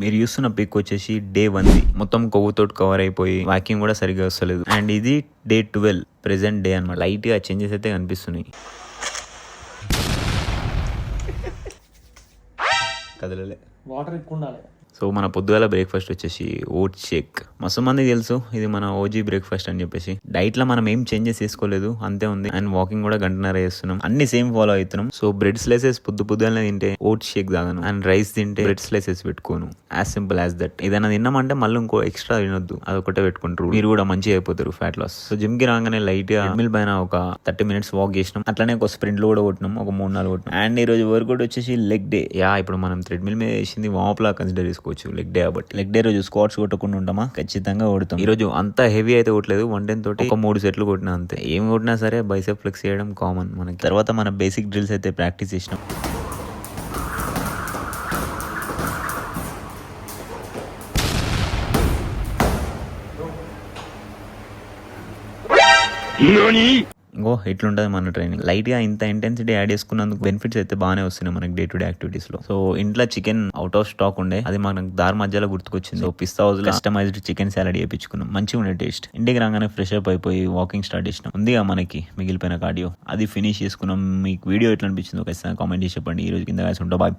మీరు చూస్తున్న పిక్ వచ్చేసి డే 1 మొత్తం కొవ్వుతో కవర్ అయిపోయి వాకింగ్ కూడా సరిగ్గా వస్తలేదు. అండ్ ఇది డే 12 ప్రెసెంట్ డే అన్నమాట. లైట్ గా చేంజెస్ అయితే కనిపిస్తున్నాయి. కదలలే, వాటర్ ఎక్కువ ఉండాలి. సో మన పొద్దుగాల బ్రేక్ఫాస్ట్ వచ్చేసి ఓట్ షేక్. మస్తు మందికి తెలుసు ఇది మన ఓజీ బ్రేక్ఫాస్ట్ అని చెప్పేసి. డైట్ లో మనం ఏం చేంజెస్ చేసుకోలేదు, అంతే ఉంది. అండ్ వాకింగ్ కూడా గంటన్నర చేస్తున్నాం, అన్ని సేమ్ ఫాలో అవుతున్నాం. సో బ్రెడ్ స్లైసెస్ పొద్దుగానే తింటే ఓట్ షేక్ తాగను, అండ్ రైస్ తింటే బ్రెడ్ స్లైసెస్ పెట్టుకోను. As simple as that. ఏదైనా తిన్నామంటే మళ్ళీ ఇంకో ఎక్స్ట్రా తినొద్దు, అదొకటే పెట్టుకుంటారు. మీరు కూడా మంచిగా అయిపోతారు ఫ్యాట్ లాస్. సో జిమ్ కి రాగానే లైట్ గా మిల్ పైన ఒక 30 minutes వాక్ చేసినాం. అట్లానే ఒక స్ప్రింట్ లో కూడా కొట్టినాం, ఒక 3-4 కొట్టినాం. అండ్ ఈ రోజు వర్కౌట్ వచ్చేసి లెగ్ డే. ఇప్పుడు మనం థ్రెడ్మిల్ మీద చేసింది వార్మప్ లా కన్సిడర్ చేసుకోవచ్చు. లెగ్ డే కాబట్టి లెగ్ డే రోజు స్క్వాట్స్ కొట్టకుండా ఉంటామా? ఖచ్చితంగా కొడతాం. ఈ రోజు అంత హెవీ అయితే కొట్టలేదు, 110 తోటి ఒక 3 సెట్లు కొట్టినా అంతే. ఏం కొట్టినా సరే బైసెప్ ఫ్లెక్స్ చేయడం కామన్ మనకి. తర్వాత మన బేసిక్ డ్రిల్స్ అయితే ప్రాక్టీస్ చేసినాం. ఇంకో ఇట్లుంటది మన ట్రైనింగ్. లైట్ గా ఇంత ఇంటెన్సిటీ యాడ్ చేసుకున్నందుకు బెనిఫిట్స్ అయితే బాగానే వస్తున్నాయి మనకి డే టు డే యాక్టివిటీస్ లో. సో ఇంట్లో చికెన్ అవుట్ ఆఫ్ స్టాక్ ఉండే, అది మనకు దారి మధ్యలో గుర్తుకొచ్చింది. సో పిస్తా హౌస్ లో కస్టమైజ్డ్ చికెన్ సాలడ్ చేయించుకున్నాం. మంచిగా ఉండే టేస్ట్. ఇంటికి రాగానే ఫ్రెష్ అప్ అయిపోయి వాకింగ్ స్టార్ట్ చేసినాం. ఉందిగా మనకి మిగిలిపోయిన కార్డియో, అది ఫినిష్ చేసుకున్నాం. మీకు వీడియో ఎట్లా అనిపించిందో ఖచ్చితంగా కామెంట్ చేసి చెప్పండి. ఈ రోజు కింద కలిసి ఉంటా. బాయ్.